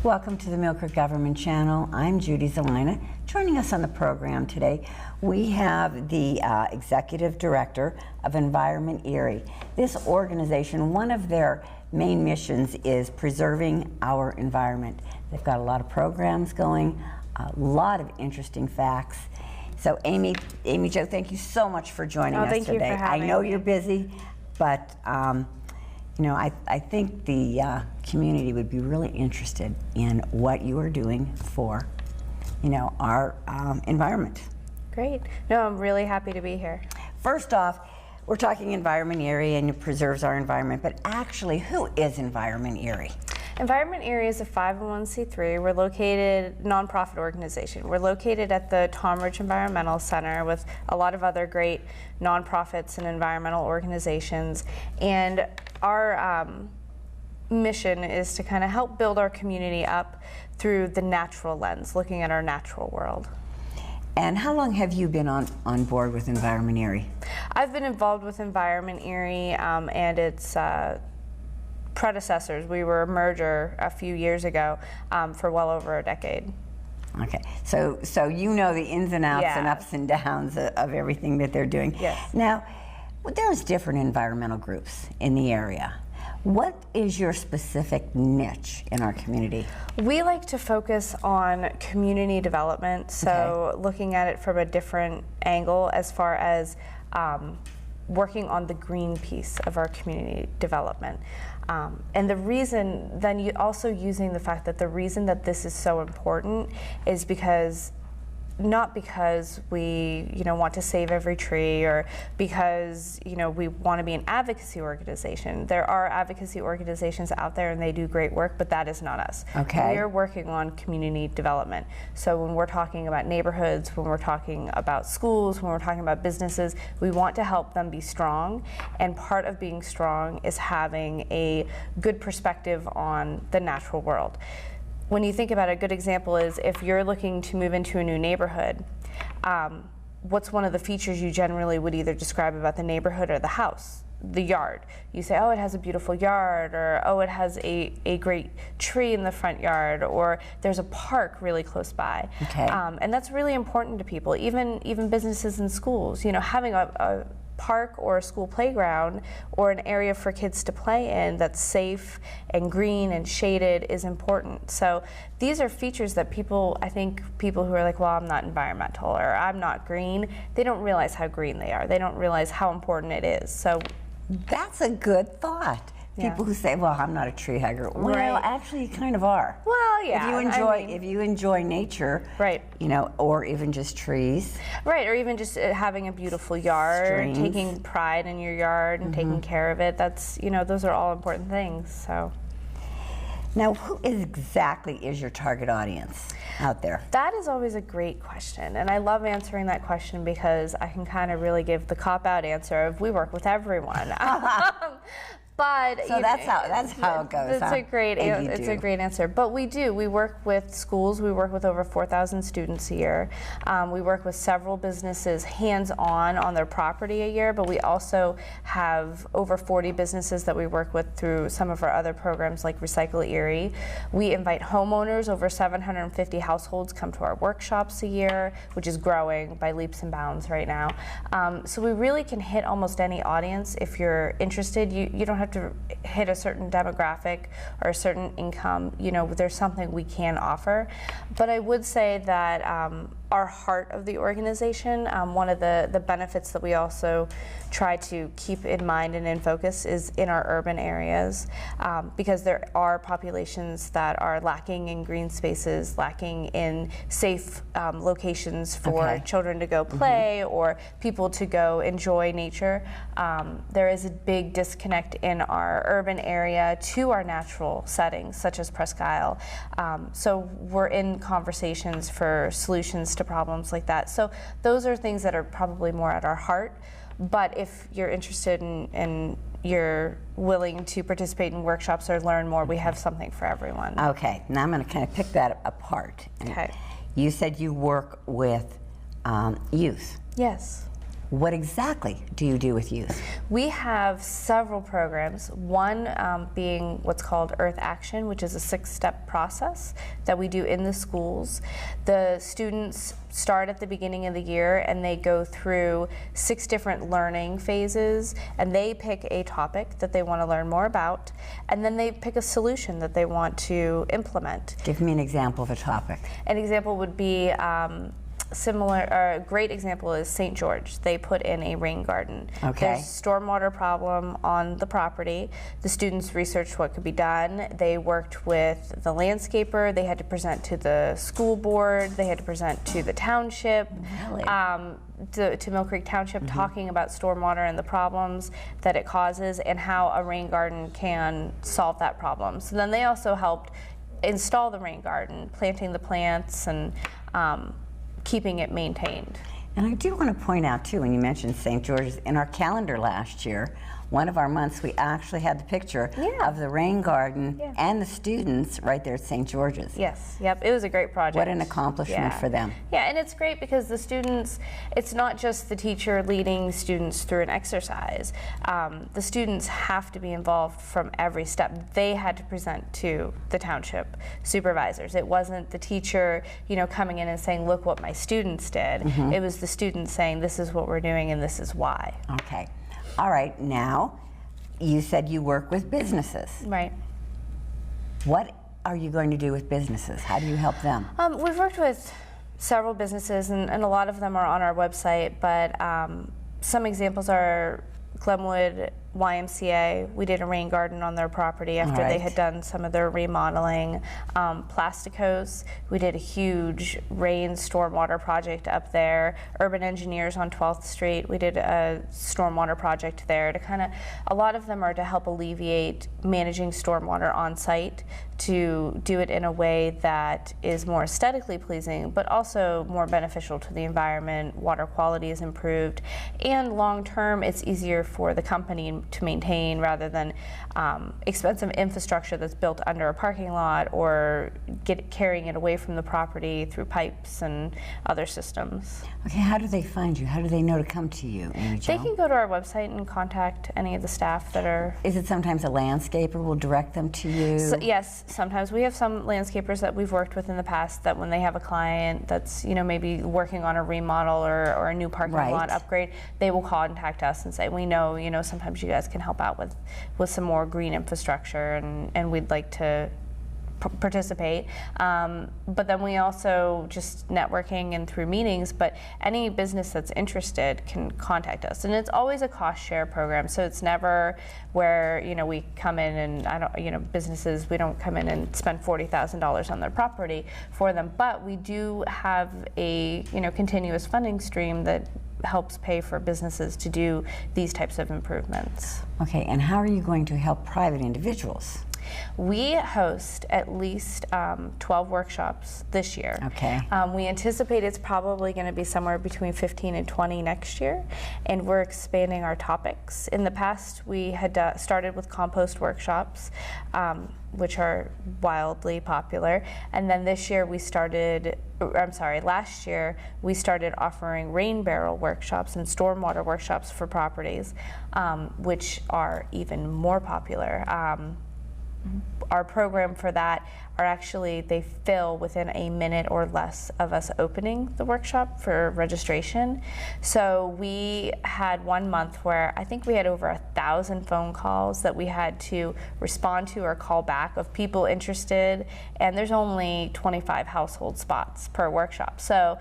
Welcome to the Millcreek Government Channel. I'm Judy Zelina. Joining us on the program today, we have the Executive Director of Environment Erie. This organization, one of their main missions is preserving our environment. They've got a lot of programs going, a lot of interesting facts. So Amy Jo, thank you so much for joining us today. Thank you for having me. I know you're busy, but you know, I think the community would be really interested in what you are doing for, you know, our environment. Great. No, I'm really happy to be here. First off, we're talking Environment Erie and it preserves our environment, but actually, who is Environment Erie? Environment Erie is a 501c3. We're located, nonprofit organization. We're located at the Tomridge Environmental Center with a lot of other great nonprofits and environmental organizations. And our mission is to kind of help build our community up through the natural lens, looking at our natural world. And how long have you been on board with Environment Erie? I've been involved with Environment Erie and its predecessors. We were a merger a few years ago for well over a decade. Okay, so you know the ins and outs and ups and downs of everything that they're doing. Yes. Now, there's different environmental groups in the area. What is your specific niche in our community? We like to focus on community development, so looking at it from a different angle as far as working on the green piece of our community development. And the reason, then you also using the fact that the reason that this is so important is because, not because we, you know, want to save every tree or because, you know, we want to be an advocacy organization. There are advocacy organizations out there and they do great work, but that is not us. Okay. We are working on community development. So when we're talking about neighborhoods, when we're talking about schools, when we're talking about businesses, we want to help them be strong. And part of being strong is having a good perspective on the natural world. When you think about it, a good example is if you're looking to move into a new neighborhood, what's one of the features you generally would either describe about the neighborhood or the house? The yard. You say, oh, it has a beautiful yard, or oh, it has a great tree in the front yard, or there's a park really close by. Okay. And that's really important to people, even businesses and schools. You know, having a park or a school playground or an area for kids to play in that's safe and green and shaded is important. So these are features that people, I think people who are like, well, I'm not environmental or I'm not green, they don't realize how green they are. They don't realize how important it is. So that's a good thought. People who say, well, I'm not a tree hugger. Well, actually, you kind of are. Well, yeah. If you enjoy nature, right, you know, or even just trees. Right, or even just having a beautiful yard, Streams. taking pride in your yard and taking care of it. That's, you know, those are all important things, so. Now, who exactly is your target audience out there? That is always a great question, and I love answering that question because I can kind of really give the cop-out answer of we work with everyone. But so that's how it goes. That's a great answer. But we work with schools. We work with over 4,000 students a year. We work with several businesses hands-on on their property a year. But we also have over 40 businesses that we work with through some of our other programs like Recycle Erie. We invite homeowners. Over 750 households come to our workshops a year, which is growing by leaps and bounds right now. So we really can hit almost any audience if you're interested. You don't have to hit a certain demographic or a certain income. You know, there's something we can offer. But I would say that our heart of the organization, one of the benefits that we also try to keep in mind and in focus is in our urban areas, because there are populations that are lacking in green spaces, lacking in safe locations for children to go play or people to go enjoy nature. There is a big disconnect in our urban area to our natural settings, such as Presque Isle. So we're in conversations for solutions to problems like that. So those are things that are probably more at our heart. But if you're interested in you're willing to participate in workshops or learn more, we have something for everyone. Okay, now I'm going to kind of pick that apart. Okay. You said you work with youth. Yes. What exactly do you do with youth? We have several programs, one being what's called Earth Action, which is a 6-step process that we do in the schools. The students start at the beginning of the year and they go through 6 different learning phases, and they pick a topic that they want to learn more about, and then they pick a solution that they want to implement. Give me an example of a topic. An example would be a great example is St. George. They put in a rain garden. Okay. There's a stormwater problem on the property. The students researched what could be done. They worked with the landscaper. They had to present to the school board. They had to present to the township. Really? To Millcreek Township, talking about stormwater and the problems that it causes and how a rain garden can solve that problem. So then they also helped install the rain garden, planting the plants and keeping it maintained. And I do want to point out too, when you mentioned St. George's, in our calendar last year, one of our months we actually had the picture of the rain garden and the students right there at St. George's. Yes, yep, it was a great project. What an accomplishment for them. Yeah, and it's great because the students, it's not just the teacher leading students through an exercise. The students have to be involved from every step. They had to present to the township supervisors. It wasn't the teacher, coming in and saying, look what my students did. It was the students saying, this is what we're doing and this is why. Okay. All right, now, you said you work with businesses. Right. What are you going to do with businesses? How do you help them? We've worked with several businesses, and a lot of them are on our website, but some examples are Glenwood YMCA. We did a rain garden on their property after they had done some of their remodeling. Plasticos, we did a huge rain stormwater project up there. Urban Engineers on 12th Street, we did a stormwater project there to a lot of them are to help alleviate managing stormwater on site, to do it in a way that is more aesthetically pleasing, but also more beneficial to the environment. Water quality is improved, and long term it's easier for the company to maintain rather than expensive infrastructure that's built under a parking lot or carrying it away from the property through pipes and other systems. Okay, how do they find you? How do they know to come to you, Amy Jo? They can go to our website and contact any of the staff that are... Is it sometimes a landscaper will direct them to you? Yes, sometimes. We have some landscapers that we've worked with in the past that when they have a client that's, maybe working on a remodel or a new parking lot upgrade, they will contact us and say, we know, sometimes you guys can help out with some more green infrastructure and we'd like to participate. But then we also just networking and through meetings, but any business that's interested can contact us. And it's always a cost share program. So it's never where, we come in and businesses, we don't come in and spend $40,000 on their property for them, but we do have a, continuous funding stream that helps pay for businesses to do these types of improvements. Okay, and how are you going to help private individuals? We host at least 12 workshops this year. Okay. We anticipate it's probably going to be somewhere between 15 and 20 next year, and we're expanding our topics. In the past, we had started with compost workshops, which are wildly popular, and then this year we started, last year we started offering rain barrel workshops and stormwater workshops for properties, which are even more popular. Our program for that are actually, they fill within a minute or less of us opening the workshop for registration. So we had one month where I think we had over 1,000 phone calls that we had to respond to or call back of people interested, and there's only 25 household spots per workshop. So,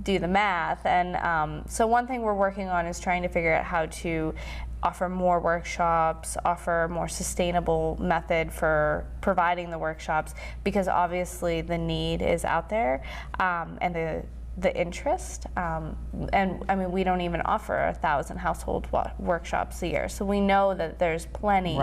do the math. And so one thing we're working on is trying to figure out how to offer more workshops, offer a more sustainable method for providing the workshops, because obviously the need is out there, and the interest, and I mean, we don't even offer 1,000 household workshops a year, so we know that there's plenty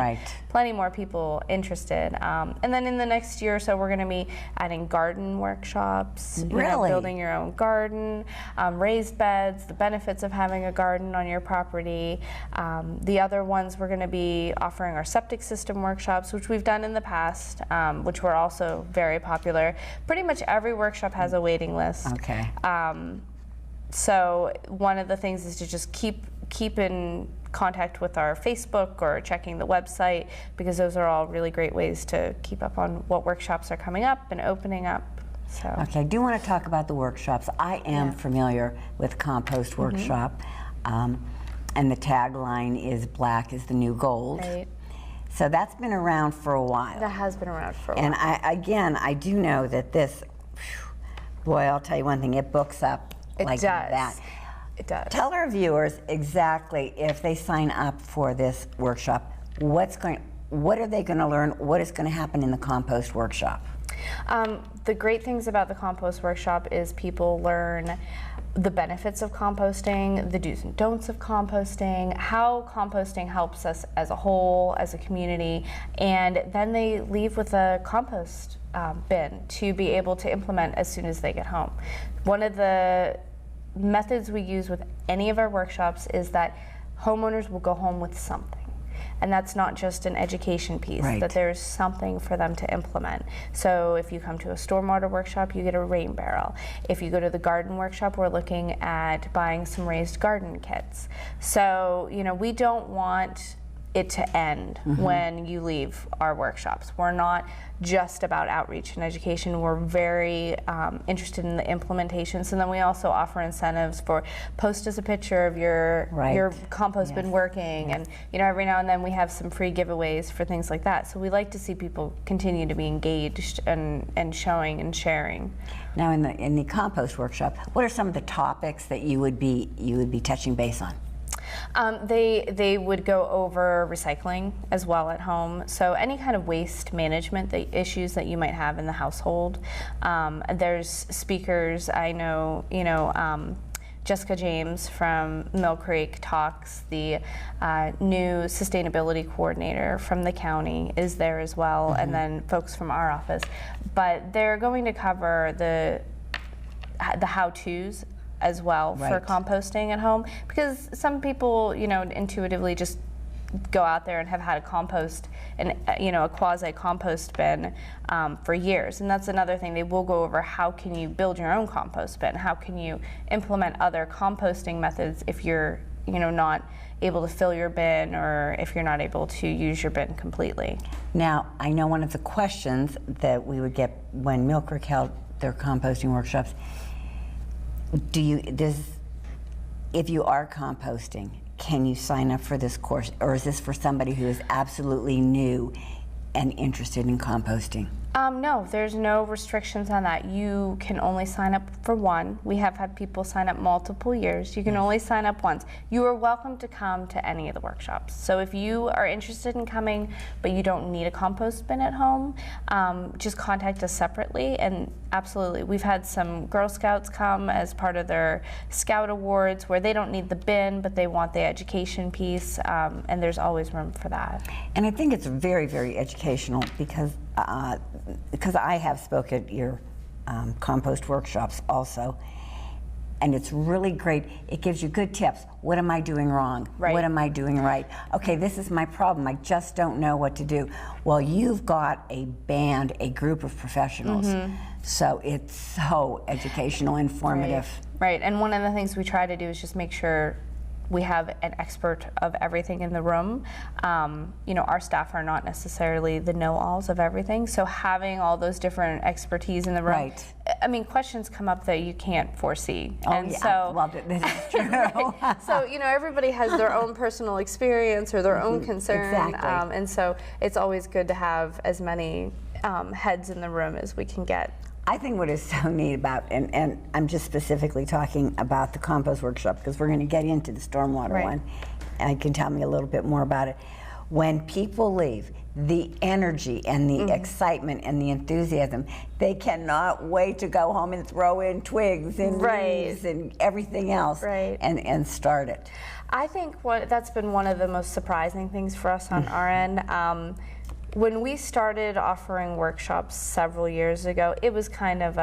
more people interested. And then in the next year or so, we're going to be adding garden workshops, building your own garden, raised beds, the benefits of having a garden on your property. The other ones, we're going to be offering our septic system workshops, which we've done in the past, which were also very popular. Pretty much every workshop has a waiting list. Okay. So one of the things is to just keep in contact with our Facebook or checking the website, because those are all really great ways to keep up on what workshops are coming up and opening up. So. Okay, I do want to talk about the workshops. I am familiar with Compost Workshop, and the tagline is "Black is the new gold." Right. So that's been around for a while. That has been around for a while. And I do know that this, boy, I'll tell you one thing, it books up like that. It does. Tell our viewers exactly, if they sign up for this workshop, what are they going to learn? What is going to happen in the Compost Workshop? The great things about the Compost Workshop is people learn the benefits of composting, the do's and don'ts of composting, how composting helps us as a whole, as a community, and then they leave with a compost bin to be able to implement as soon as they get home. One of the methods we use with any of our workshops is that homeowners will go home with something. And that's not just an education piece, that there's something for them to implement. So if you come to a stormwater workshop, you get a rain barrel. If you go to the garden workshop, we're looking at buying some raised garden kits. So, you know, we don't want it to end when you leave our workshops. We're not just about outreach and education. We're very interested in the implementations, and then we also offer incentives for post us a picture of your compost bin working, and you know, every now and then we have some free giveaways for things like that. So we like to see people continue to be engaged and showing and sharing. Now, in the compost workshop, what are some of the topics that you would be touching base on? They would go over recycling as well at home. So any kind of waste management issues that you might have in the household. There's speakers. I know, Jessica James from Millcreek talks. The new sustainability coordinator from the county is there as well, and then folks from our office. But they're going to cover the how-tos as well for composting at home, because some people, intuitively just go out there and have had a compost and a quasi compost bin for years, and that's another thing. They will go over how can you build your own compost bin, how can you implement other composting methods if you're not able to fill your bin, or if you're not able to use your bin completely. Now, I know one of the questions that we would get when Millcreek held their composting workshops, if you are composting, can you sign up for this course, or is this for somebody who is absolutely new and interested in composting? No, there's no restrictions on that. You can only sign up for one. We have had people sign up multiple years. You can only sign up once. You are welcome to come to any of the workshops. So if you are interested in coming, but you don't need a compost bin at home, just contact us separately, and absolutely. We've had some Girl Scouts come as part of their Scout Awards where they don't need the bin, but they want the education piece, and there's always room for that. And I think it's very, very educational, because I have spoken at your compost workshops also, and it's really great. It gives you good tips. What am I doing wrong? What am I doing right? Okay, this is my problem. I just don't know what to do. Well, you've got a group of professionals, so it's so educational, informative. Right, and one of the things we try to do is just make sure we have an expert of everything in the room. Our staff are not necessarily the know-alls of everything, so having all those different expertise in the room, I mean, questions come up that you can't foresee. Well, this is true. So, everybody has their own personal experience or their own concern, and so it's always good to have as many heads in the room as we can get. I think what is so neat about, and I'm just specifically talking about the compost workshop, because we're going to get into the stormwater one, and you can tell me a little bit more about it. When people leave, the energy and the excitement and the enthusiasm, they cannot wait to go home and throw in twigs and leaves and everything else and start it. I think that's been one of the most surprising things for us on our end. When we started offering workshops several years ago, it was kind of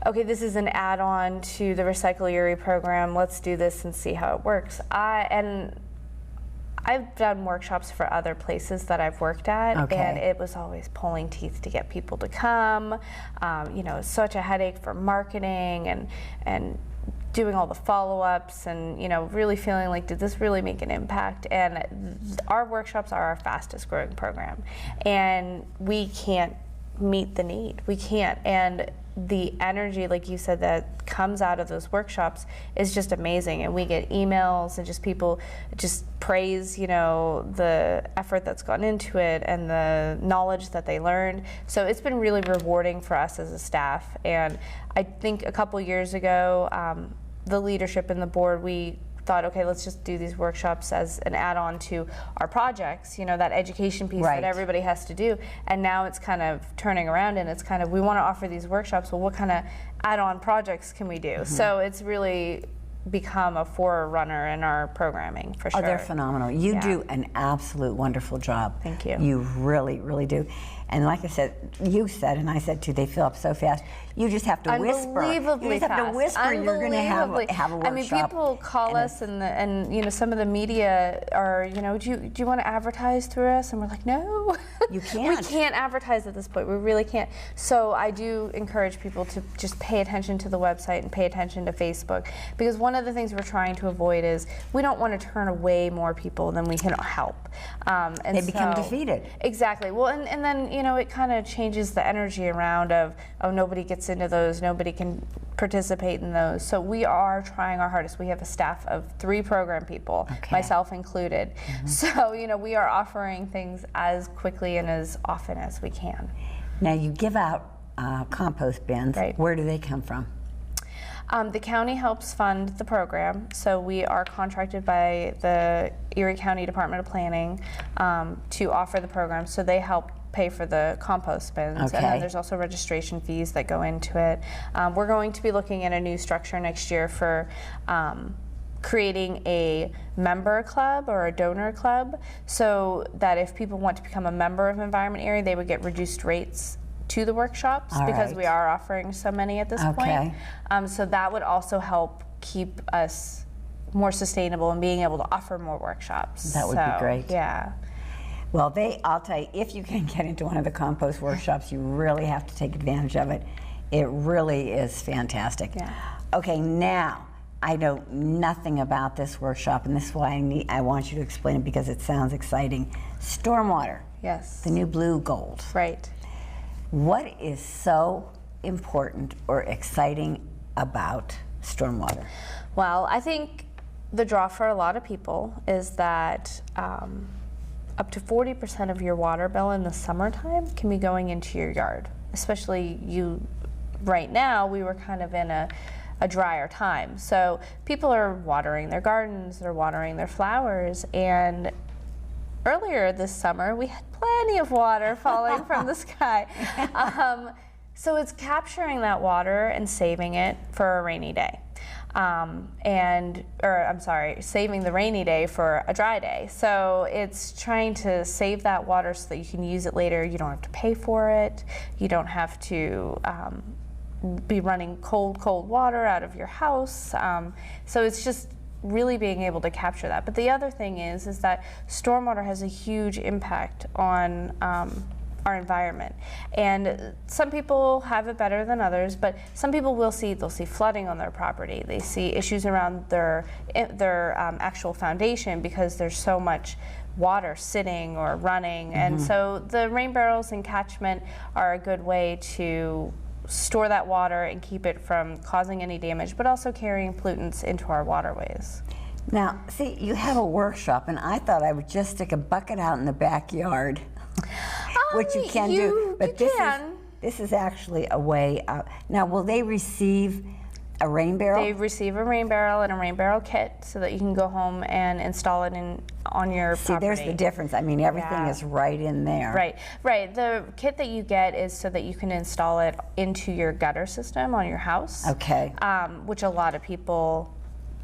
okay, this is an add-on to the Recycle Erie program. Let's do this and see how it works. I've done workshops for other places that I've worked at, and it was always pulling teeth to get people to come. It's such a headache for marketing and doing all the follow-ups and, you know, really feeling like, did this really make an impact? And our workshops are our fastest growing program, and we can't meet the need. We can't. And the energy, like you said, that comes out of those workshops is just amazing. And we get emails and just people just praise, you know, the effort that's gone into it and the knowledge that they learned. So it's been really rewarding for us as a staff. And I think a couple years ago, the leadership and the board, we thought, okay, let's just do these workshops as an add-on to our projects, you know, that education piece that everybody has to do. And now it's kind of turning around, and it's kind of, we want to offer these workshops, well, what kind of add-on projects can we do? So it's really become a forerunner in our programming, for sure. Oh, they're phenomenal. You do an absolute wonderful job. Thank you. You really, really do. And like I said, you said, and I said too, they fill up so fast. You just have to whisper. Unbelievably you just have to whisper you're going to have a workshop. I mean, people call us, and you know, some of the media are, you know, do you want to advertise through us? And we're like, no. You can't. We can't advertise at this point. We really can't. So I do encourage people to just pay attention to the website and pay attention to Facebook, because one of the things we're trying to avoid is we don't want to turn away more people than we can help. And they become defeated. Exactly. Well, and then, you know, it kind of changes the energy around of, oh, nobody gets into those, nobody can participate in those. So we are trying our hardest. We have a staff of 3 program people, myself included. So, you know, we are offering things as quickly and as often as we can. Now, you give out compost bins. Where do they come from? The county helps fund the program, so we are contracted by the Erie County Department of Planning to offer the program, so they help pay for the compost bins. And then there's also registration fees that go into it. We're going to be looking at a new structure next year for creating a member club or a donor club, so that if people want to become a member of Environment Erie, they would get reduced rates to the workshops, because we are offering so many at this point. So that would also help keep us more sustainable and being able to offer more workshops. That would be great. Yeah. Well, I'll tell you, if you can get into one of the compost workshops, you really have to take advantage of it. It really is fantastic. Yeah. Okay, now, I know nothing about this workshop, and this is why I want you to explain it, because it sounds exciting. Stormwater. Yes. The new blue gold. Right. What is so important or exciting about stormwater? Well, I think the draw for a lot of people is that up to 40% of your water bill in the summertime can be going into your yard. Especially right now, we were kind of in a drier time. So people are watering their gardens, they're watering their flowers, and earlier this summer, we had plenty of water falling from the sky. So it's capturing that water and saving it for a rainy day. Saving the rainy day for a dry day. So it's trying to save that water so that you can use it later. You don't have to pay for it. You don't have to be running cold water out of your house. So it's just really being able to capture that. But the other thing is that stormwater has a huge impact on our environment. And some people have it better than others, but some people they'll see flooding on their property. They see issues around their actual foundation because there's so much water sitting or running. And so the rain barrels and catchment are a good way to store that water and keep it from causing any damage, but also carrying pollutants into our waterways. Now, see, you have a workshop, and I thought I would just stick a bucket out in the backyard, which you can do. But this is actually a way out. Now, will they receive a rain barrel? They receive a rain barrel and a rain barrel kit so that you can go home and install it on your property. See, there's the difference. I mean, everything is right in there. Right. The kit that you get is so that you can install it into your gutter system on your house. Okay. Which a lot of people,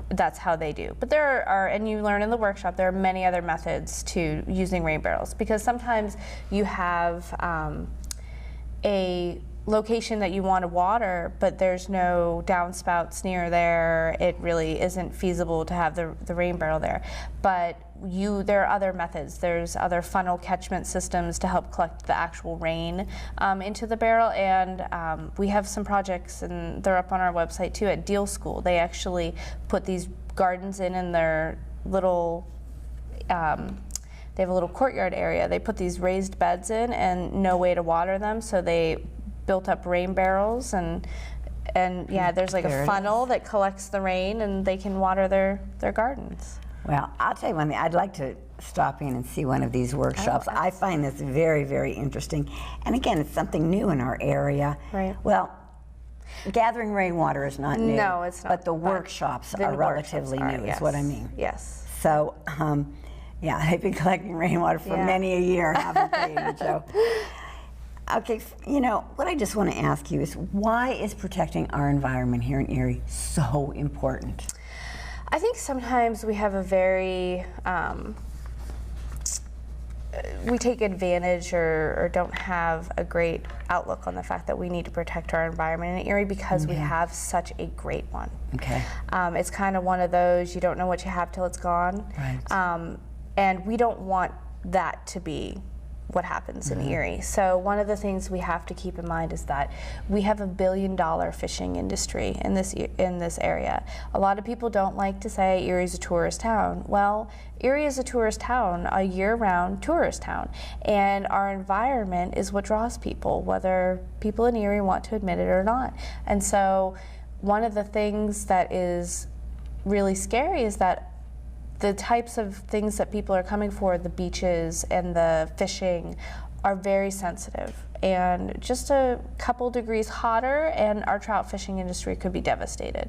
that's how they do. But there are, and you learn in the workshop, there are many other methods to using rain barrels, because sometimes you have a location that you want to water, but there's no downspouts near there, it really isn't feasible to have the rain barrel there. But there are other methods. There's other funnel catchment systems to help collect the actual rain into the barrel, and we have some projects, and they're up on our website too, at Deal School. They actually put these gardens in their little they have a little courtyard area. They put these raised beds in and no way to water them, so they built up rain barrels, and yeah, there's like a funnel that collects the rain, and they can water their gardens. Well, I'll tell you one thing, I'd like to stop in and see one of these workshops. I find this very, very interesting. And again, it's something new in our area. Right. Well, gathering rainwater is not new. No, it's not. But the workshops are relatively new, is what I mean. Yes. So, yeah, they've been collecting rainwater for many a year, haven't they, Joe? Okay, you know, what I just want to ask you is, why is protecting our environment here in Erie so important? I think sometimes we have a very, we take advantage or don't have a great outlook on the fact that we need to protect our environment in Erie because we have such a great one. Okay. It's kind of one of those, you don't know what you have till it's gone. Right. And we don't want that to be what happens in Erie. So one of the things we have to keep in mind is that we have $1 billion fishing industry in this area. A lot of people don't like to say Erie's a tourist town. Well, Erie is a tourist town, a year-round tourist town, and our environment is what draws people, whether people in Erie want to admit it or not. And so one of the things that is really scary is that the types of things that people are coming for, the beaches and the fishing, are very sensitive. And just a couple degrees hotter and our trout fishing industry could be devastated.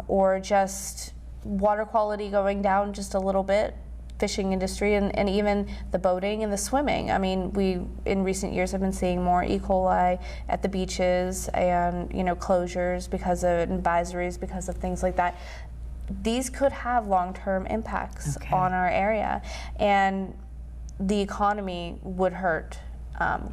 Or just water quality going down just a little bit, fishing industry, and even the boating and the swimming. I mean, we in recent years have been seeing more E. coli at the beaches, and closures because of advisories, because of things like that. These could have long-term impacts on our area, and the economy would hurt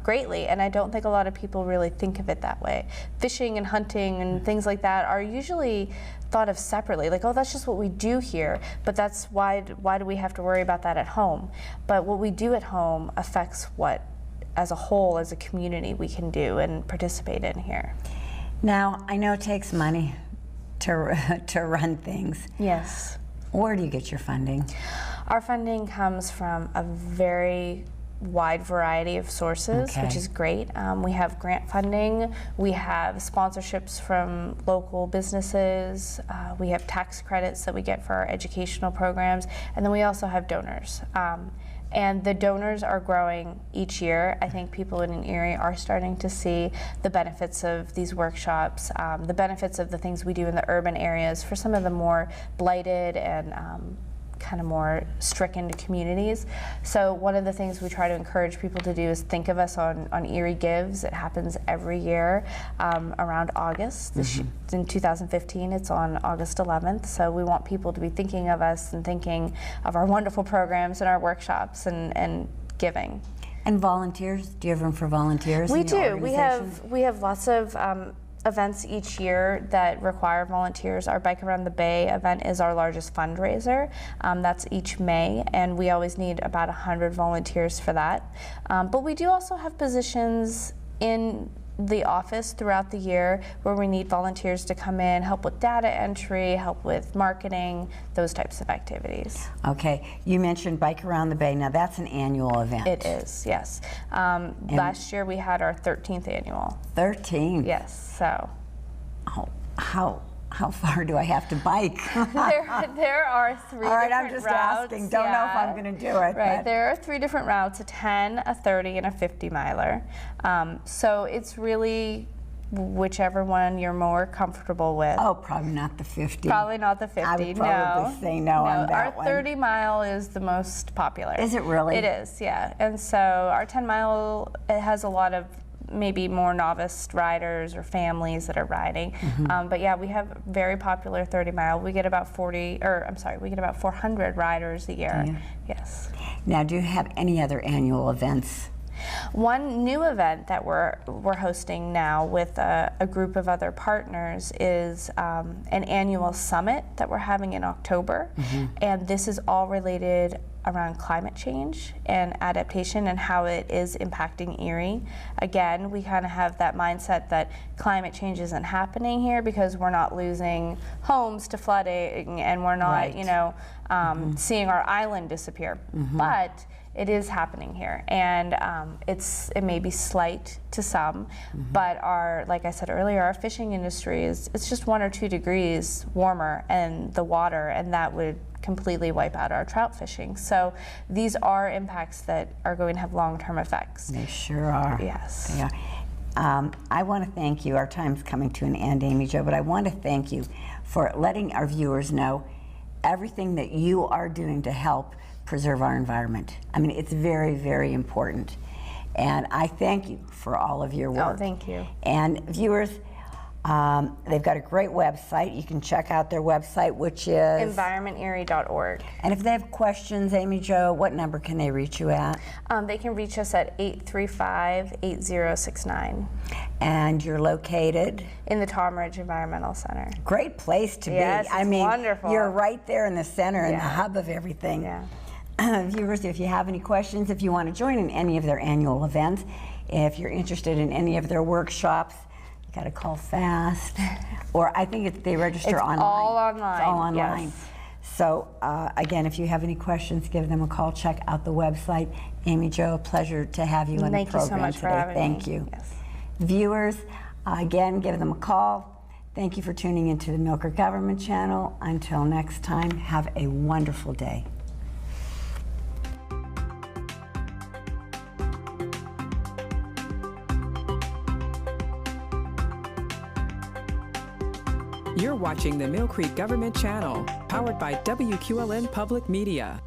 greatly, and I don't think a lot of people really think of it that way. Fishing and hunting and things like that are usually thought of separately, like, oh, that's just what we do here, but that's why do we have to worry about that at home? But what we do at home affects what, as a whole, as a community, we can do and participate in here. Now, I know it takes money to run things. Yes. Where do you get your funding? Our funding comes from a very wide variety of sources, which is great. We have grant funding, we have sponsorships from local businesses, we have tax credits that we get for our educational programs, and then we also have donors. And the donors are growing each year. I think people in Erie are starting to see the benefits of these workshops, the benefits of the things we do in the urban areas for some of the more blighted and kind of more stricken communities. So one of the things we try to encourage people to do is think of us on Erie Gives. It happens every year around August. In 2015, it's on August 11th. So we want people to be thinking of us and thinking of our wonderful programs and our workshops and giving. And volunteers? Do you have room for volunteers? We do. We have lots of events each year that require volunteers. Our Bike Around the Bay event is our largest fundraiser. That's each May, and we always need about 100 volunteers for that. But we do also have positions in the office throughout the year where we need volunteers to come in, help with data entry, help with marketing, those types of activities. Okay, you mentioned Bike Around the Bay. Now that's an annual event. It is, yes. Last year we had our 13th annual. 13? Yes, so. Oh, how far do I have to bike? there are 3 All right, different I'm just routes. asking. Don't know if I'm going to do it. Right, but. there are 3 different routes, a 10, a 30, and a 50 miler. So it's really whichever one you're more comfortable with. Oh, probably not the 50. Probably not the 50, I would probably say no on that one. Our 30 mile is the most popular. Is it really? It is, yeah. And so our 10 mile, it has a lot of maybe more novice riders or families that are riding. But yeah, we have very popular 30 mile. We get about 400 riders a year. Yes. Now, do you have any other annual events? One new event that we're hosting now with a group of other partners is an annual summit that we're having in October, and this is all related around climate change and adaptation and how it is impacting Erie. Again, we kind of have that mindset that climate change isn't happening here because we're not losing homes to flooding and we're not, you know, seeing our island disappear. But it is happening here, and it may be slight to some, but like I said earlier, our fishing industry it's just 1 or 2 degrees warmer in the water, and that would completely wipe out our trout fishing. So these are impacts that are going to have long-term effects. They sure are. Yes. They are. I want to thank you. Our time's coming to an end, Amy Jo, but I want to thank you for letting our viewers know everything that you are doing to help preserve our environment. I mean, it's very, very important. And I thank you for all of your work. Oh, thank you. And viewers, they've got a great website. You can check out their website, which is environmenterie.org. And if they have questions, Amy Jo, what number can they reach you at? They can reach us at 835-8069. And you're located? In the Tom Ridge Environmental Center. Great place to be. Yes, I mean, wonderful. You're right there in the center and the hub of everything. Yeah. Viewers, if you have any questions, if you want to join in any of their annual events, if you're interested in any of their workshops, you got to call fast. Or I think they register online. All online. It's all online. Yes. So again, if you have any questions, give them a call. Check out the website. Amy Jo, a pleasure to have you on the program today. Thank you so much for having me. Thank you. Yes. Viewers, again, give them a call. Thank you for tuning into the Millcreek Government Channel. Until next time, have a wonderful day. You're watching the Millcreek Government Channel, powered by WQLN Public Media.